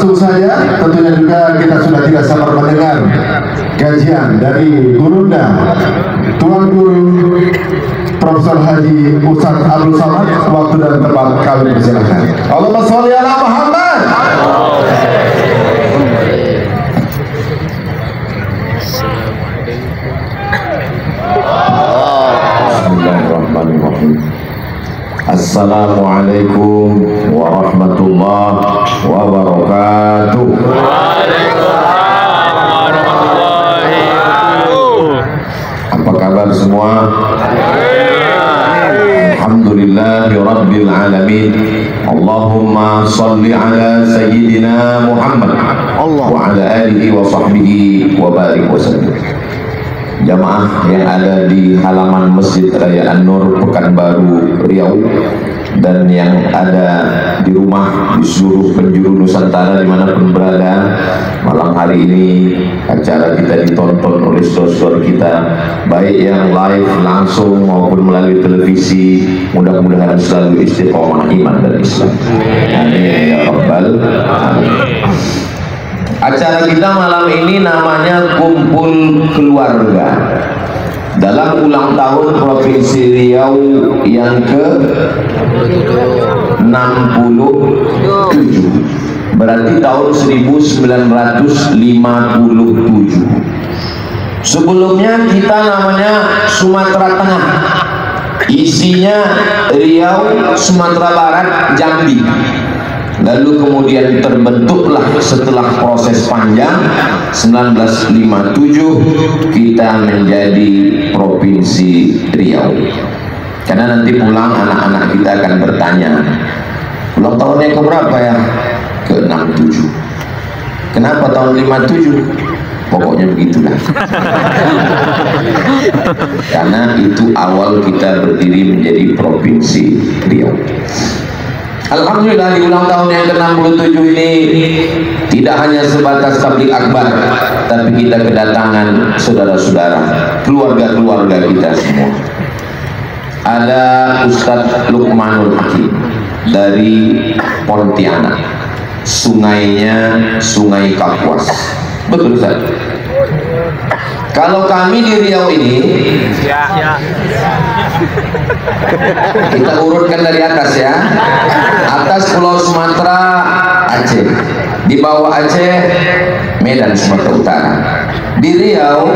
langsung saja, tentunya juga kita sudah tidak sabar mendengar kajian dari gurunda, Tuan Guru Profesor Haji Ustaz Abdul Samad. Waktu dan tempat kami persilakan. Allahumma sholli ala Muhammad. Bismillahirrahmanirrahim. Assalamualaikum warahmatullahi wabarakatuh. Apa kabar semua? Alhamdulillahi rabbil alamin. Allahumma salli ala sayyidina Muhammad wa ala alihi wa sahbihi wa barik wa sallim. Jamaah yang ada di halaman Masjid Raya An-Nur Pekanbaru Riau dan yang ada di rumah di seluruh penjuru Nusantara dimanapun berada, malam hari ini acara kita ditonton oleh saudara kita, baik yang live langsung maupun melalui televisi. Mudah-mudahan selalu istiqomah iman dan Islam. Amin ya rabbal alamin. Acara kita malam ini namanya Kumpul Keluarga dalam ulang tahun Provinsi Riau yang ke-67, berarti tahun 1957. Sebelumnya kita namanya Sumatera Tengah, isinya Riau, Sumatera Barat, Jambi. Lalu kemudian terbentuklah setelah proses panjang 1957 kita menjadi Provinsi Riau. Karena nanti pulang anak-anak kita akan bertanya, ulang tahunnya ke berapa ya? Ke-67. Kenapa tahun 57? Pokoknya begitulah. Karena itu awal kita berdiri menjadi Provinsi Riau. Alhamdulillah di ulang tahun yang ke-67 ini tidak hanya sebatas tabligh akbar, tapi kita kedatangan saudara-saudara, keluarga-keluarga kita semua. Ada Ustadz Lukmanul Hakim dari Pontianak, sungainya Sungai Kapuas. Betul Ustaz? Kalau kami di Riau ini, kita urutkan dari atas ya. Atas Pulau Sumatera, Aceh. Di bawah Aceh, Medan Sumatera Utara. Di Riau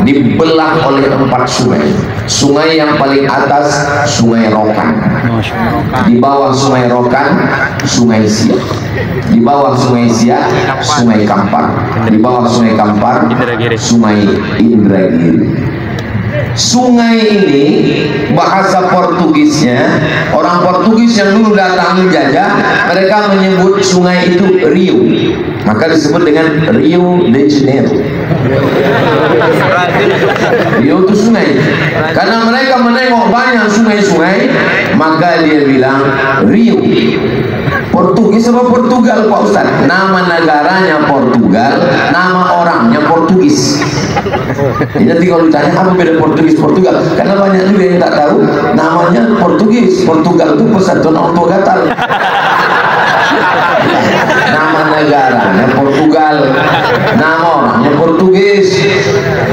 dibelah oleh 4 sungai. Sungai yang paling atas Sungai Rokan. Di bawah Sungai Rokan, Sungai Siak. Di bawah Sungai Siak, Sungai Kampar. Di bawah Sungai Kampar, Sungai Indragiri. Sungai ini bahasa Portugisnya, orang Portugis yang dulu datang menjajah, mereka menyebut sungai itu Rio, maka disebut dengan Rio de Janeiro. Rio itu sungai, karena mereka menengok banyak sungai-sungai, maka dia bilang Rio. Portugis apa Portugal Pak Ustaz? Nama negaranya Portugal, nama orangnya Portugis. Jadi kalau ditanya apa beda Portugis Portugal, karena banyak juga yang tak tahu namanya Portugis. Portugal itu persatuan orang tua gatal. Nama negaranya Portugal, nama orangnya Portugis.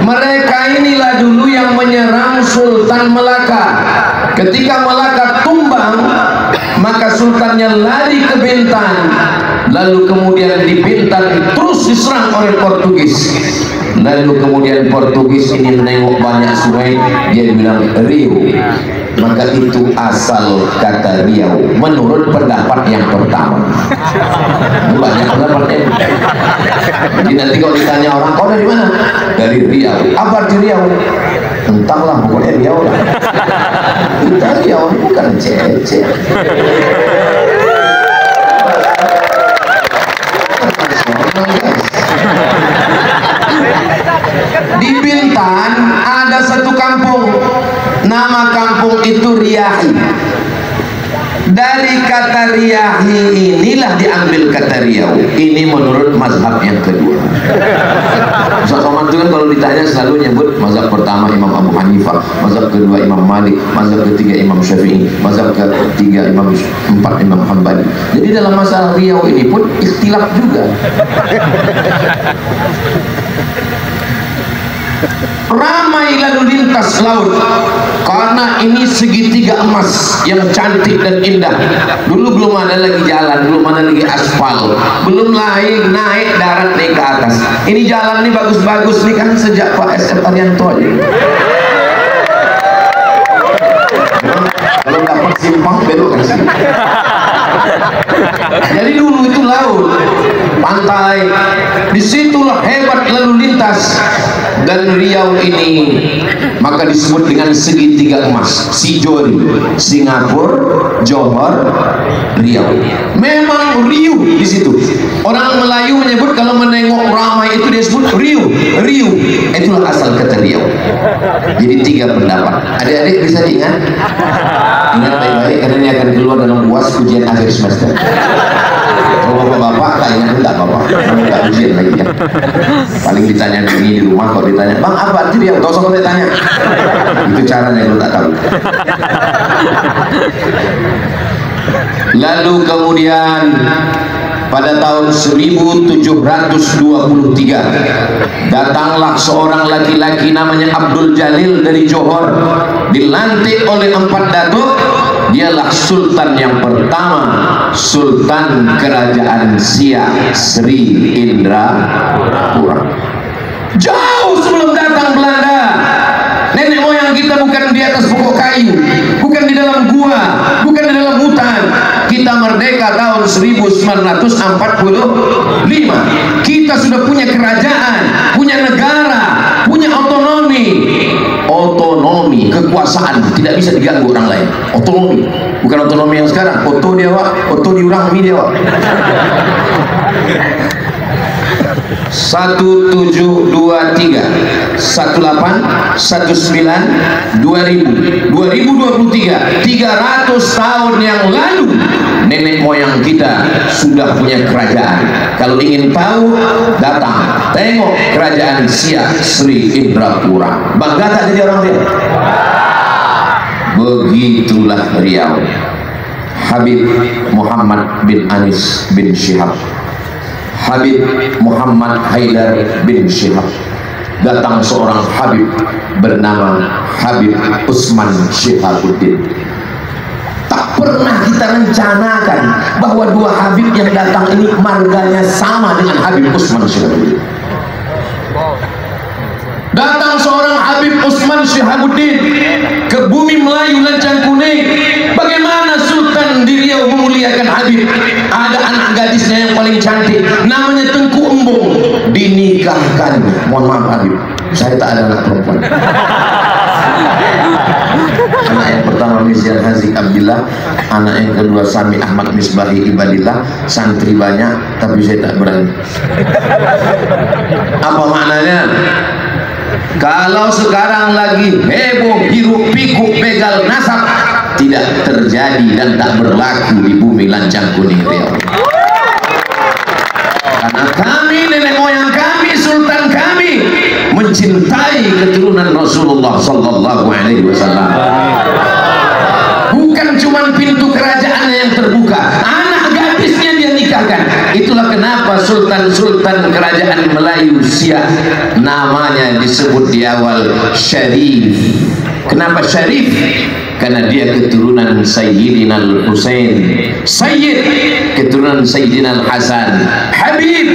Mereka inilah dulu yang menyerang Sultan Melaka. Ketika Melaka tumbang, maka sultannya lari ke Bintan, lalu kemudian di Bintan terus diserang oleh Portugis. Lalu kemudian Portugis ini menengok banyak sungai, dia bilang Rio, maka itu asal kata Riau menurut pendapat yang pertama. Banyak pendapatnya. Jadi nanti kalau ditanya orang, kau dari mana? Dari Riau. Apa arti Riau? Entahlah, pokoknya Riau lah. Kita Riau bukan cece. Di Bintan ada satu kampung, nama kampung itu Riyahi. Dari kata Riyahi inilah diambil kata Riau. Ini menurut mazhab yang kedua. Ustaz Somad Orang itu kan kalau ditanya selalu nyebut mazhab pertama Imam Abu Hanifah, mazhab kedua Imam Malik, mazhab ketiga Imam Syafi'i, mazhab ketiga empat Imam Hambali. Jadi dalam masalah Riau ini pun ikhtilaf juga. Ramai lalu lintas laut karena ini segitiga emas yang cantik dan indah. Dulu belum ada lagi jalan, belum ada lagi aspal, belum lagi naik darat naik ke atas. Ini jalan ini bagus-bagus nih kan sejak Pak SM Arianto aja. Kalau dapat simpang belok kan sini. Jadi dulu itu laut, pantai, disitulah hebat lalu lintas. Dan Riau ini maka disebut dengan segitiga emas, Sijori, Singapura, Johor, Riau. Memang Riau di situ. Orang Melayu menyebut kalau menengok ramai itu dia sebut Riau, Riau. Itulah asal kata Riau. Jadi tiga pendapat. Adik-adik bisa diingat? Ingat baik-baik karena ini akan keluar dalam UAS ujian akhir semester. Kalau bapak-bapak tak ingat enggak bapak, enggak ujian lagi ya. Paling ditanya ini di rumah, kalau ditanya bang apa arti dia, gak usah boleh tanya. Itu caranya lu tak tahu. Lalu kemudian pada tahun 1723 datanglah seorang laki-laki namanya Abdul Jalil dari Johor, dilantik oleh 4 datuk. Dialah sultan yang pertama, sultan kerajaan Siak Sri Indrapura. Jauh sebelum datang Belanda, nenek moyang kita bukan di atas pokok kayu, bukan di dalam gua, bukan di dalam hutan. Kita merdeka tahun 1945. Kita sudah punya kerajaan, punya negara, punya otonomi. Otonomi, kekuasaan tidak bisa diganggu orang lain. Otonomi, bukan otonomi yang sekarang. Oto dia wak, oto diurang mi dia wak. 1723 18 19 2000 2023 300 tahun yang lalu nenek moyang kita sudah punya kerajaan. Kalau ingin tahu datang tengok kerajaan Siak Sri Indrapura. Bangga tak jadi orang dia? Begitulah Riau. Habib Muhammad bin Anis bin Syihab, Habib Muhammad Haidar bin Syihab. Datang seorang Habib bernama Habib Usman Syihabuddin. Tak pernah kita rencanakan bahwa dua Habib yang datang ini marganya sama dengan Habib Usman Syihabuddin. Datang seorang Habib Usman Syihabuddin ke bumi Melayu Lancang Kuning. Bagaimana Sultan di Riau memuliakan Habib? Ada anak gadisnya yang paling cantik, namanya Tengku Embung, dinikahkan. Mohon maaf Habib, saya tak ada anak perempuan. Anak yang pertama Mizian Hazik Abdillah, anak yang kedua Sami Ahmad Misbahi Ibadillah. Santri banyak tapi saya tak berani. Apa maknanya? Kalau sekarang lagi heboh hiruk pikuk begal nasab, tidak terjadi dan tak berlaku di bumi Lancang Kuning Riau. Karena kami, nenek moyang kami, sultan kami mencintai keturunan Rasulullah Sallallahu Alaihi Wasallam. Bukan cuma pintu kerajaan yang terbuka, anak gadisnya dia nikahkan. Itulah kenapa sultan-sultan kerajaan Melayu Siak namanya disebut di awal Syarif. Kenapa Syarif? Karena dia keturunan Sayyidina Al-Husain, Sayyid keturunan Sayyidina Al-Hasan, Habib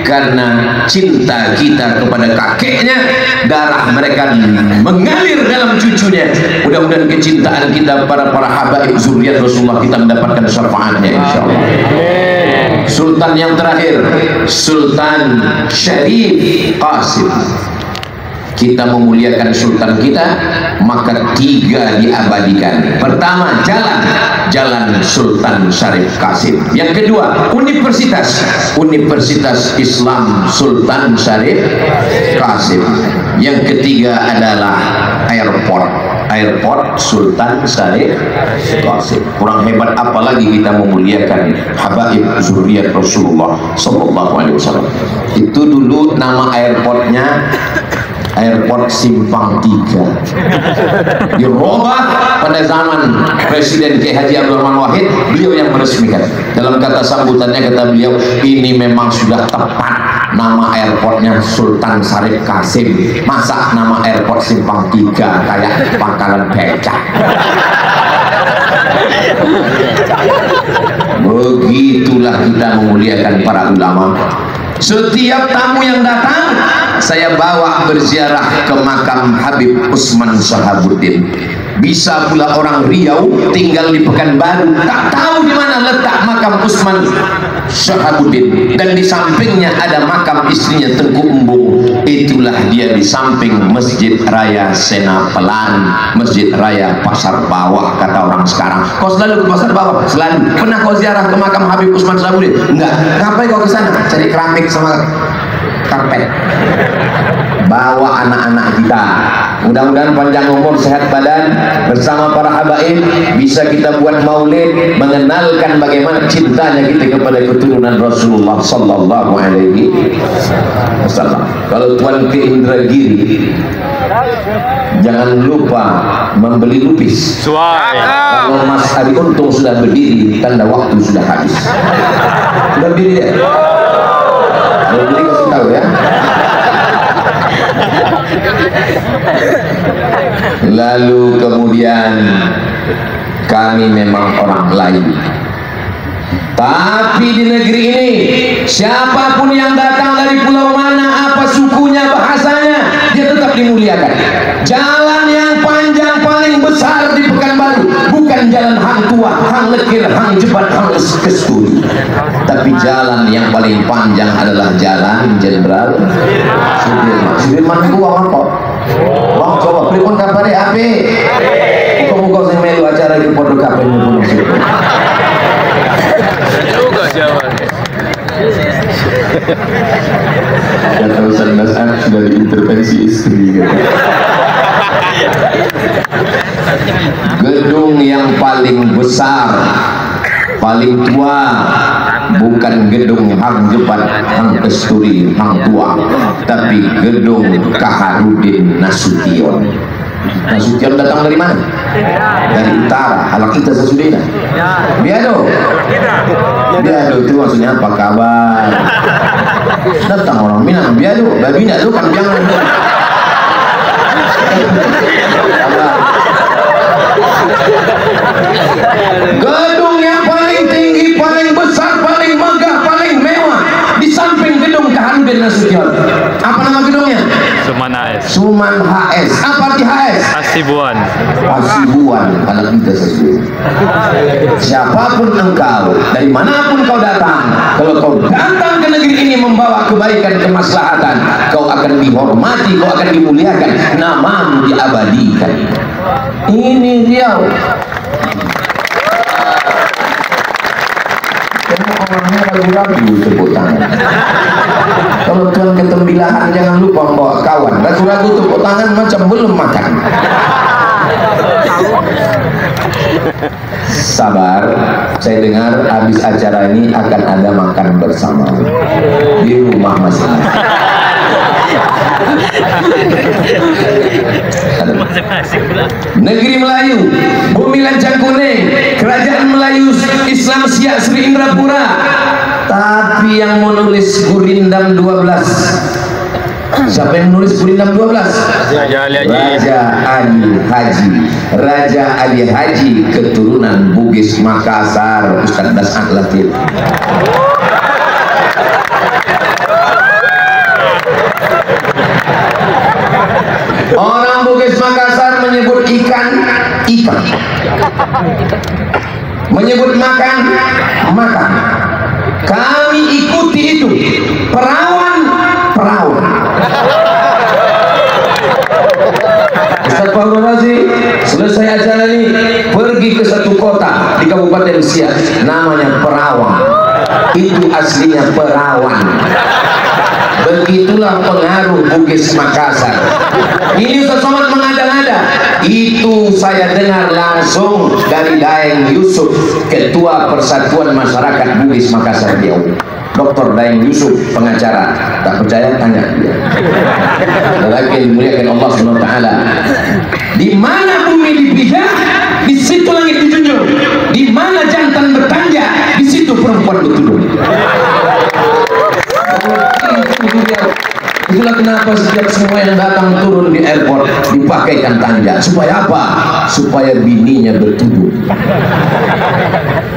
karena cinta kita kepada kakeknya, darah mereka mengalir dalam cucunya. Mudah-mudahan kecintaan kita para habaib zuriat Rasulullah kita mendapatkan syafaatnya insyaallah. Sultan yang terakhir, Sultan Syarif Qasim. Kita memuliakan sultan kita, maka 3 diabadikan. Pertama, jalan Sultan Syarif Qasim. Yang kedua, Universitas Islam Sultan Syarif Qasim. Yang ketiga adalah airport Sultan Syarif Qasim. Kurang hebat apalagi kita memuliakan habaib zuriat Rasulullah Sallallahu Alaihi Wasallam. Itu dulu nama airportnya Airport Simpang 3. Dirubah pada zaman Presiden K. Haji Abdul Rahman Wahid, beliau yang meresmikan. Dalam kata sambutannya kata beliau, ini memang sudah tepat nama airportnya Sultan Syarif Kasim. Masa nama airport Simpang 3 kayak pangkalan becak. Begitulah kita memuliakan para ulama. Setiap tamu yang datang saya bawa berziarah ke makam Habib Usman Shahabuddin. Bisa pula orang Riau tinggal di Pekanbaru tak tahu di mana letak makam Usman Shahabuddin, dan di sampingnya ada makam istrinya Tengku Embung. Itulah dia di samping Masjid Raya Senapelan, Masjid Raya Pasar Bawah kata orang sekarang. Kau selalu ke Pasar Bawah? Selalu. Pernah kau ziarah ke makam Habib Usman Shahabuddin? Enggak. Ngapain kau ke sana? Cari keramik sama karpet. Bawa anak-anak kita, mudah-mudahan panjang umur sehat badan, bersama para habaib bisa kita buat maulid mengenalkan bagaimana cintanya kita kepada keturunan Rasulullah sallallahu alaihi wasallam. Kalau tuan ke Indragiri jangan lupa membeli lupis. Kalau Mas Hari Untung sudah berdiri, tanda waktu sudah habis. Sudah berdiri dia? Berdiri kasih tahu ya. Lalu kemudian kami memang orang lain, tapi di negeri ini siapapun yang datang dari pulau mana, apa sukunya, bahasanya, dia tetap dimuliakan. Jalan yang panjang paling besar di Pekanbaru bukan jalan Hang Tua, Hang Lekir, Hang Jebat, Hang Kesturi, tapi jalan yang paling panjang adalah Jalan Jenderal Sudirman. Sudirman itu orang kok. Bang coba pripun kabare ape? Muga-muga sing melu acara iki padha kabeh pun juga jaman. Kata Ustaz Nas'ad sudah diintervensi istri gitu. Gedung yang paling besar, paling tua bukan gedung Hang Jebat, Hang Kesturi, Hang Tua, tapi gedung Kaharudin Nasution. Nasution datang dari mana? Dari utara. Kalau kita sesudahnya Biado. Biado itu maksudnya apa kabar? Datang orang Minang Biado. Babina itu kan jangan. Gedung yang paling tinggi, paling besar, paling megah, paling mewah di samping gedung Kaharudin Nasution. Apa nama gedungnya? Suman HS. Suman HS. Apa arti HS? Hasibuan. Hasibuan anak kita sesuai. Siapapun engkau, dari manapun kau datang, kalau kau datang ke negeri ini membawa kebaikan, kemaslahatan, kau akan dihormati, kau akan dimuliakan, namamu diabadikan. Ini Riau. Orangnya ragu-ragu tepuk tangan. Kalau tuan ketembilahan jangan lupa membawa kawan. Ragu-ragu tepuk tangan macam belum makan. Sabar, saya dengar habis acara ini akan ada makan bersama di rumah masing-masing. Negeri Melayu, Bumi Lancang Kuning, Kerajaan Melayu Islam Siak Sri Indrapura. Tapi yang menulis Gurindam 12, siapa yang menulis Gurindam 12? Raja Ali Haji. Raja Ali Haji keturunan Bugis Makassar, Ustaz Das'ad Latif. Orang Bugis Makassar menyebut ikan, ikan. Menyebut makan, makan. Kami ikuti itu. Perawan, perawan. Ustaz Fahru Razi selesai acara ini pergi ke satu kota di Kabupaten Siak, namanya Perawan. Itu aslinya perawan. Begitulah pengaruh Bugis Makassar. Ini Ustaz Somad mengada-ngada. Itu saya dengar langsung dari Daeng Yusuf, Ketua Persatuan Masyarakat Bugis Makassar Riau. Dr. Daeng Yusuf, pengacara. Tak percaya tanya dia. Lelaki yang dimuliakan Allah Subhanahu wa taala. Di mana bumi dipijak, di situ langit dijunjung. Di mana jantan bertanja, di situ perempuan bertudung. Itulah kenapa setiap semua yang datang turun di airport dipakaikan tanja. Supaya apa? Supaya bininya bertudung.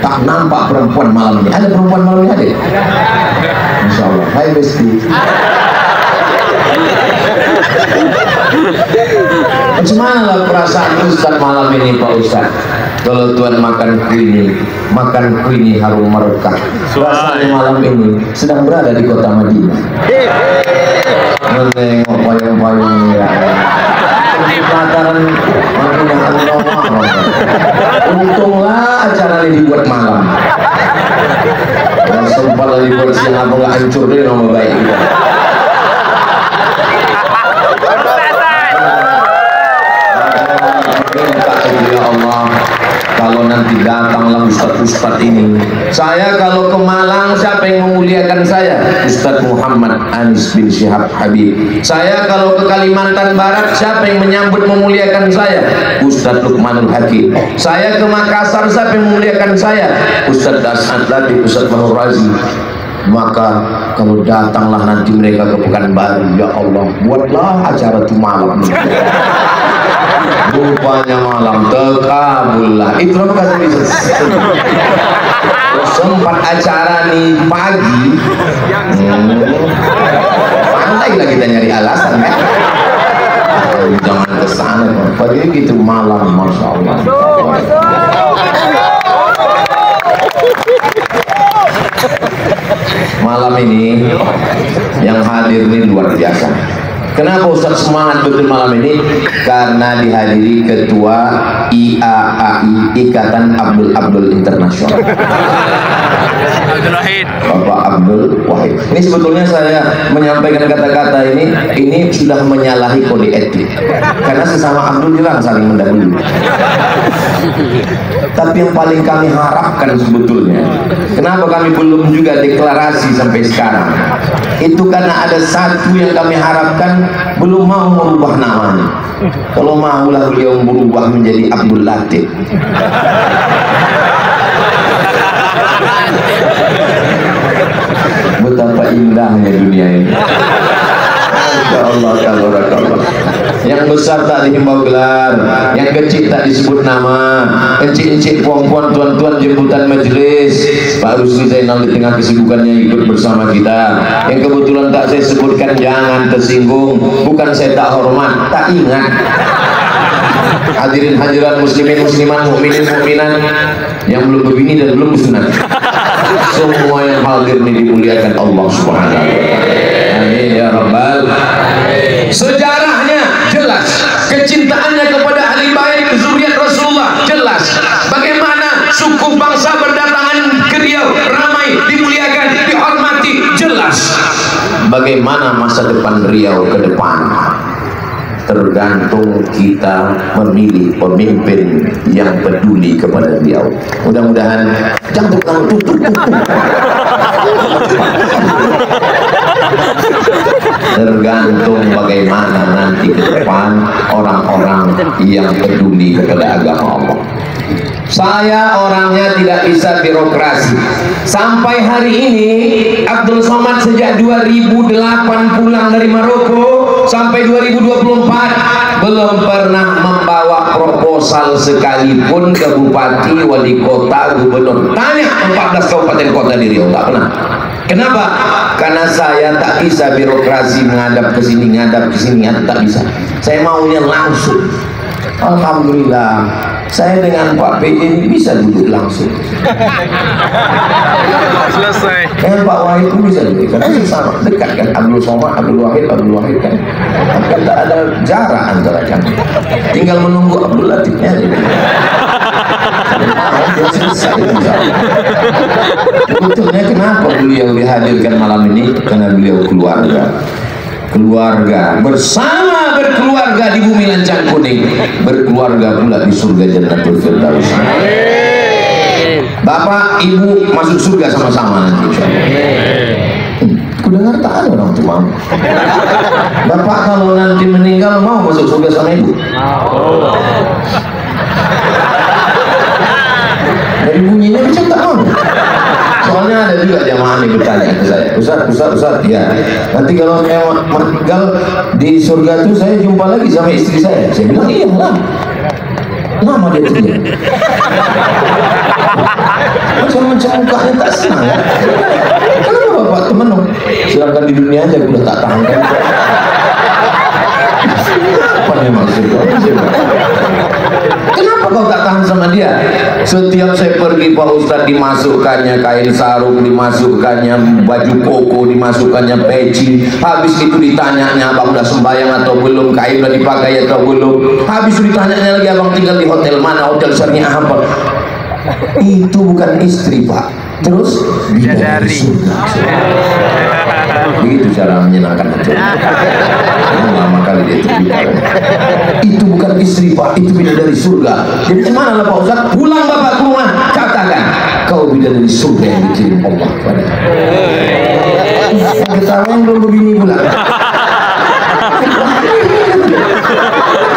Tak nampak perempuan malam ini. Ada perempuan malam ini? Ada? Insya Allah. Hai Besti. Bagaimana lah perasaan Ustaz malam ini Pak Ustaz? Kalau Tuhan makan kuini harum merekah. Rasanya malam ini sedang berada di kota Madinah. Menengok payung-payung ya. Di pelataran Madinah Al-Munawwarah. Untunglah acara ini dibuat malam. Dan sempat dibuat siang apa nggak hancur deh nama baik. Ya Allah, kalau nanti datanglah Ustadz ini, saya kalau ke Malang siapa yang memuliakan saya? Ustadz Muhammad Anis bin Syihab Habib. Saya kalau ke Kalimantan Barat siapa yang menyambut memuliakan saya? Ustadz Luqmanul Hakim. Saya ke Makassar siapa yang memuliakan saya? Ustadz As'ad Latif, Ustadz Mahmud Razi. Maka kalau datanglah nanti mereka ke Pekanbaru, ya Allah, buatlah acara itu malam. Rupanya malam terkabullah. Itu apa kasih bisa sempat acara nih pagi. Pandai lah kita nyari alasan kan. Jangan kesana pagi gitu malam, masya Allah. Malam ini yang hadir ini luar biasa. Kenapa Ustaz semangat betul malam ini? Karena dihadiri Ketua IAAI, Ikatan Abdul Internasional, Bapak Abdul Wahid. Ini sebetulnya saya menyampaikan kata-kata ini sudah menyalahi kode etik. Karena sesama Abdul bilang saling mendahului. Tapi yang paling kami harapkan sebetulnya, kenapa kami belum juga deklarasi sampai sekarang, itu karena ada satu yang kami harapkan, belum mau merubah namanya. Kalau maulah beliau berubah menjadi Abdul Latif. Betapa indahnya dunia ini. Ya Allah, kalau yang besar tak dihimbau gelar, yang kecil tak disebut nama, encik-encik, puan-puan, tuan-tuan jemputan majelis, Pak Rusli Zainal di tengah kesibukannya ikut bersama kita. Yang kebetulan tak saya sebutkan, jangan tersinggung, bukan saya tak hormat, tak ingat. Hadirin hadirat muslimin muslimat, mukminin mukminat yang belum berbini dan belum bersunat, semua yang hadir ini dimuliakan Allah Subhanahu wa taala. Amin ya rabbal alamin. Sejarahnya jelas, kecintaannya kepada ahli bait zuriat Rasulullah jelas. Bagaimana suku bangsa berdatangan ke Riau, ramai, dimuliakan, dihormati, jelas. Bagaimana masa depan Riau ke depan, tergantung kita memilih pemimpin yang peduli kepada Riau. Mudah-mudahan jangan tutup. Tergantung bagaimana nanti ke depan orang-orang yang peduli kepada agama Allah. Saya orangnya tidak bisa birokrasi. Sampai hari ini Abdul Somad sejak 2008 pulang dari Maroko sampai 2024 belum pernah membawa proposal sekalipun ke bupati, wali kota, gubernur. Tanya 14 kabupaten kota di Riau, tak pernah. Kenapa? Karena saya tak bisa birokrasi, menghadap ke sini, tak bisa. Saya maunya langsung. Alhamdulillah, saya dengan Pak PJ ini bisa duduk langsung. Selesai. Dengan Pak Wahid itu bisa duduk, karena sama dekat kan, Abdul Somad, Abdul Wahid kan. Tapi tak ada jarak antara kami. Tinggal menunggu Abdul Latifnya. Sebetulnya kenapa beliau dihadirkan malam ini? Karena beliau keluarga bersama, berkeluarga di bumi lancang kuning, berkeluarga pula di surga Jannatul Firdaus. Bapak, Ibu masuk surga sama-sama nanti. Aku dengar tak ada orang tua. Bapak kalau nanti meninggal mau masuk surga sama Ibu? Dari bunyinya macam tak mau. Soalnya ada juga jamaah nih bertanya ke saya, Ustaz, ya. Nanti kalau saya meninggal di surga itu saya jumpa lagi sama istri saya. Saya bilang iya lah. Lama dia tuh. Macam-macam mukanya tak senang ya. Kenapa Bapak teman dong? Silahkan di dunia aja, udah tak tahan kan. Apa nih maksudnya? Kenapa kau tak tahan sama dia? Setiap saya pergi Pak Ustadz, dimasukkannya kain sarung, dimasukkannya baju koko, dimasukkannya peci. Habis itu ditanyanya abang udah sembahyang atau belum, kain udah dipakai atau belum. Habis itu ditanyanya lagi abang tinggal di hotel mana, hotel syariah apa. Itu bukan istri Pak, terus bidadari surga. Begitu cara menyenangkan hati. Lama kali dia terbicara. Itu bukan istri Pak, itu bidadari surga. Jadi gimana lah Pak Ustaz? Pulang Bapak ke rumah, katakan kau bidadari surga yang dikirim Allah kepada. Ketawa yang belum begini pula.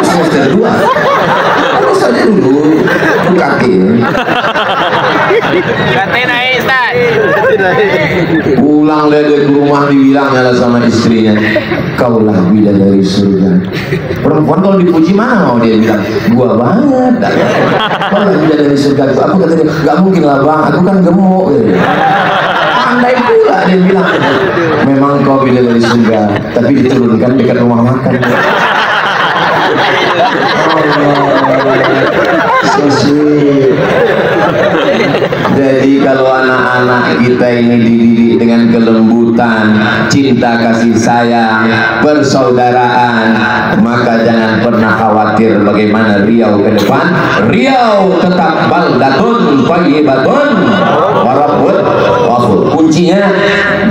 Semester 2. Terus saja dulu bukatin. Ganti naik Ustaz. Pulang dia ke rumah, dibilangnya lah sama istrinya, kaulah bidadari surga. Perempuan kalau dipuji mana mau dia bilang, gua banget. Kaulah bidadari surga. Aku kata dia, gak mungkin lah bang, aku kan gemuk. Andai pula dia bilang, memang kau bidadari surga, tapi diturunkan dekat rumah makan. Jadi kalau anak-anak kita ini dididik dengan kelembutan, cinta kasih sayang, persaudaraan, maka jangan pernah khawatir bagaimana Riau ke depan. Riau tetap baldatun thayyibatun wa rabbun ghafur. Kuncinya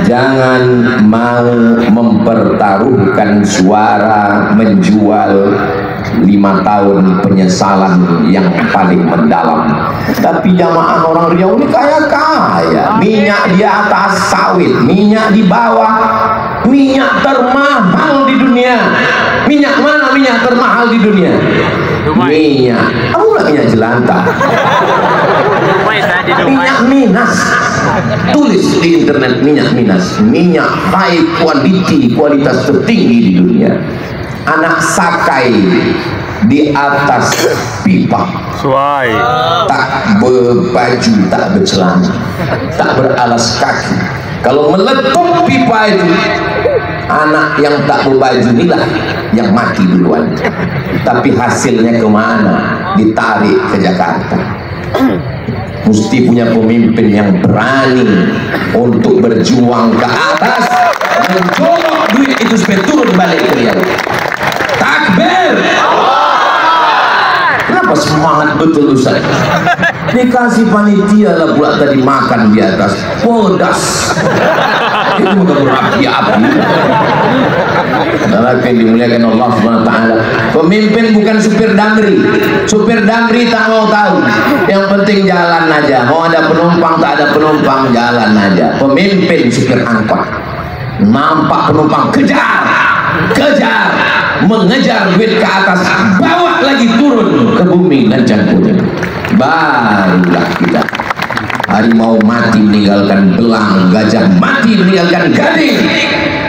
jangan mau mempertaruhkan suara, menjual 5 tahun penyesalan yang paling mendalam. Tapi jamaah orang Riau ini kaya-kaya, minyak di atas sawit, minyak di bawah, minyak termahal di dunia. Minyak mana minyak termahal di dunia? Minyak, apa pula minyak jelantah? Minyak Minas. Tulis di internet minyak Minas, minyak high quality, kualitas tertinggi di dunia. Anak sakai di atas pipa, tak berbaju, tak bercelana, tak beralas kaki. Kalau meletup pipa itu, anak yang tak berbaju inilah yang mati duluan. Tapi hasilnya kemana? Ditarik ke Jakarta. Mesti punya pemimpin yang berani untuk berjuang ke atas, mencolok duit itu supaya turun balik ke Riau. Takbir! Kenapa semangat betul Ustaz? Dikasih panitia lah pula tadi makan di atas, podas. Itu bukan berapi-api. Lelaki dimuliakan Allah Subhanahu wa taala. Pemimpin bukan supir damri. Supir damri tak mau tahu. Yang penting jalan aja. Mau ada penumpang tak ada penumpang, jalan aja. Pemimpin supir angkot. Nampak penumpang, kejar, kejar, mengejar duit ke atas, bawa lagi turun ke bumi dan jantungnya. Barulah kita. Harimau mati meninggalkan belang, gajah mati meninggalkan gading,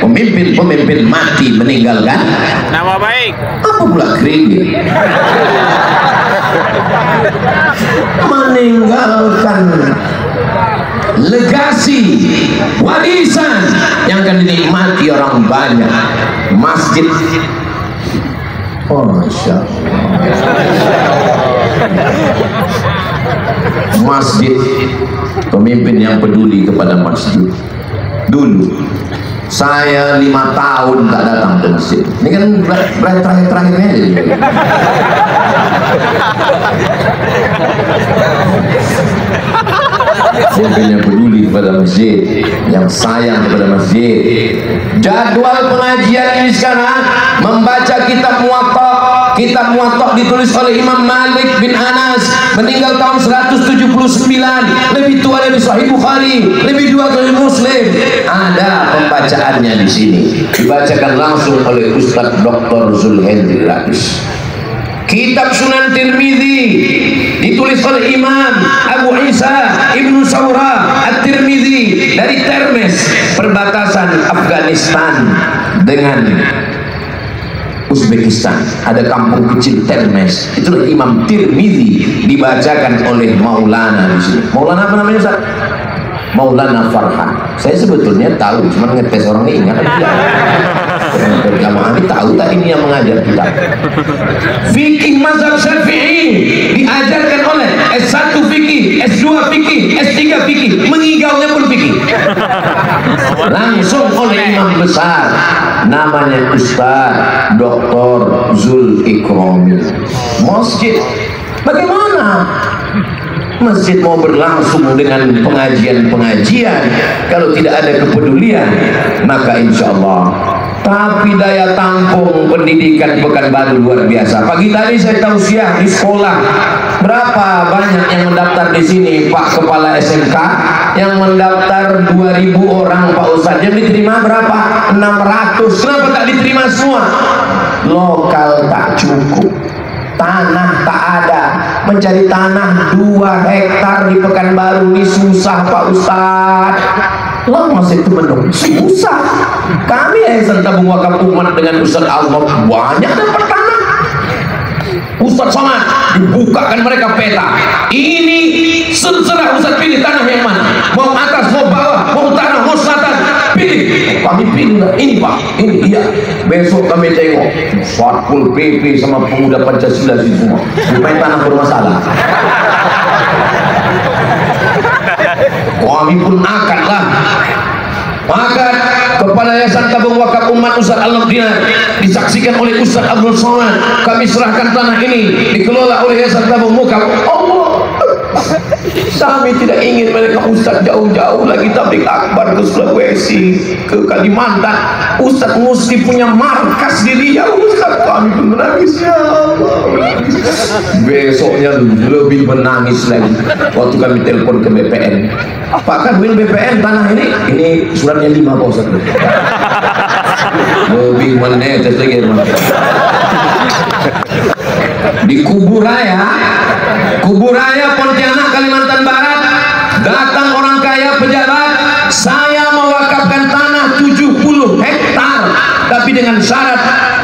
pemimpin-pemimpin mati meninggalkan nama baik. Apa pula kredit? Meninggalkan legasi, warisan yang akan dinikmati orang banyak. Masjid, oh, Masya Allah. Masjid, pemimpin yang peduli kepada masjid. Dulu saya 5 tahun tak datang ke masjid. Ini kan terakhir-terakhirnya aja. Pemimpin yang peduli kepada masjid, yang sayang kepada masjid. Jadwal pengajian ini sekarang membaca kitab Muwatta Kitab Muwatta ditulis oleh Imam Malik bin Anas, meninggal tahun 179, lebih tua dari Sahih Bukhari, lebih tua dari Muslim. Ada pembacaannya di sini, dibacakan langsung oleh Ustaz Dr. Zulhendri Lapis. Kitab Sunan Tirmidzi ditulis oleh Imam Abu Isa Ibnu Saura At-Tirmidzi dari Termes, perbatasan Afghanistan dengan Uzbekistan. Ada kampung kecil Termes, itulah Imam Tirmidzi, dibacakan oleh Maulana di sini. Maulana apa namanya, Ustaz? Maulana Farhan. Saya sebetulnya tahu, cuma ngetes orang ini ingat. Kami tahu tak ini yang mengajar kita. Fikih mazhab Syafi'i diajarkan oleh S1 fikih, S2 fikih, S3 fikih, mengigaunya pun fikih. Langsung oleh imam besar, namanya Ustaz Dr. Zul Ikrami. Masjid bagaimana? Masjid mau berlangsung dengan pengajian-pengajian, kalau tidak ada kepedulian, maka insya Allah. Tapi daya tampung pendidikan Pekanbaru luar biasa. Pagi tadi saya tausiah di sekolah, berapa banyak yang mendaftar di sini, Pak Kepala SMK? Yang mendaftar 2.000 orang, Pak Ustadz. Yang diterima berapa? 600. Kenapa tak diterima semua? Lokal tak cukup, tanah tak ada. Mencari tanah 2 hektar di Pekanbaru ini susah, Pak Ustadz. Lah masih itu menung susah. Kami Yayasan Tabung Wakaf Umat dengan Ustadz Allah banyak dapat tanah. Ustadz Somad dibukakan mereka peta. Ini serah Ustadz pilih tanah yang mana. Mau atas, mau bawah, mau tanah, mau selatan, pilih. Kami pilih ini Pak, ini iya. Besok kami tengok Fatkul PP sama pemuda Pancasila di semua. Supaya tanah bermasalah. Kami pun akadlah. Maka kepada Yayasan Tabung Wakaf Umat Ustadz Al-Dinar disaksikan oleh Ustadz Abdul Somad, kami serahkan tanah ini dikelola oleh Yayasan Tabung Wakaf. Allah, kami tidak ingin mereka Ustadz jauh-jauh lagi tabligh akbar ke Sulawesi, ke Kalimantan. Ustadz mesti punya markas di Riau. Ustadz, kami pun menangis, ya Allah. Besoknya lebih menangis lagi waktu kami telepon ke BPN. Pak Kanwil BPN tanah ini suratnya 5 Pak Ustadz. Lebih menetes lagi di Kuburaya Pontianak Kalimantan Barat, datang orang kaya pejabat, saya mewakafkan tanah 70 hektar tapi dengan syarat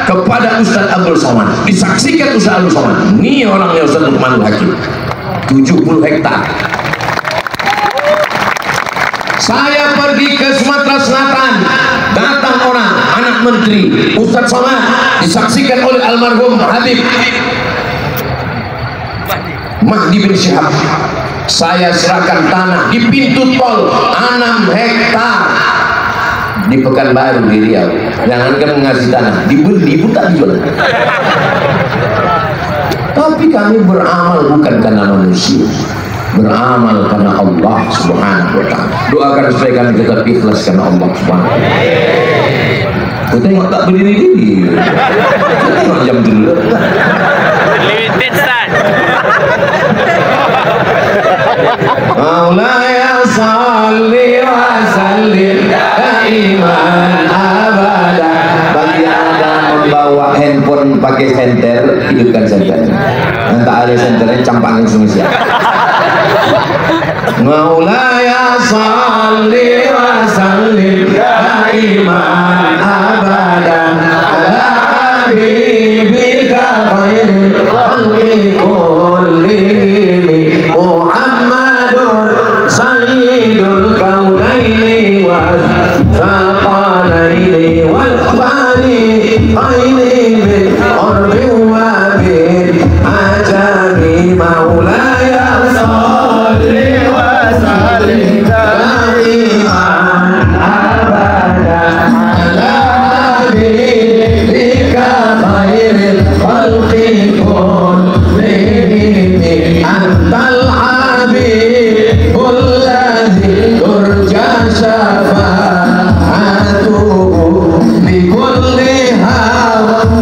kepada Ustadz Abdul Somad. Disaksikan Ustadz Abdul Somad, ini orangnya Ustadz Lukmanul Hakim, 70 hektar. Saya pergi ke Sumatera Selatan, datang orang anak menteri Ustadz Somad, disaksikan oleh almarhum Habib Mahdi bin Syihab. Saya serahkan tanah di pintu tol 6 hektar di Pekanbaru di Riau. Jangankan mengasih tanah, dibeli pun tak dijual. Tapi kami beramal bukan karena manusia, beramal karena Allah Subhanahu wa ta'ala. Doakan supaya kami tetap ikhlas karena Allah Subhanahu wa ta'ala. Kita tengok tak berdiri diri. Kita tengok jam dulu. Limited Ustaz. Maulaya salli wa sallim daiman abada. Bagi anda membawa handphone pakai senter, hidupkan senternya. Nanti ada senternya campangin semua siap. Maulaya salli wa sallim daiman abada ala habibika khairil khalqi kullihim Muhammadur sayyidul kaunaini wal thaqalaini wal khaliqaini bil urbi wa bil ajami. Maulaya salli wa sallim daiman abada ala habibika khairil khalqi kullihim antal habibul ladzi turja syafa'atuhu bi kulli hawa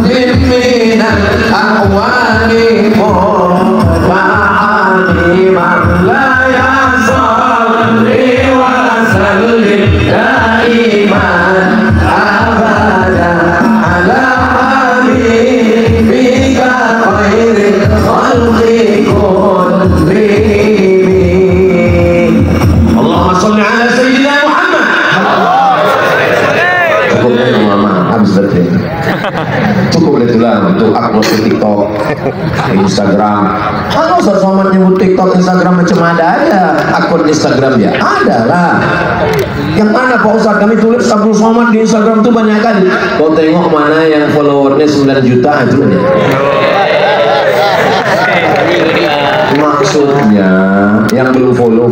habis baterai. Cukup itulah untuk upload ke TikTok, Instagram. Kalau Ustaz Somad nyebut TikTok, Instagram macam ada aja akun Instagram ya, ada lah. Yang mana Pak Ustaz, kami tulis Abdul Somad di Instagram tuh banyak kali. Kau tengok mana yang followernya 9 juta itu aja. Maksudnya yang belum follow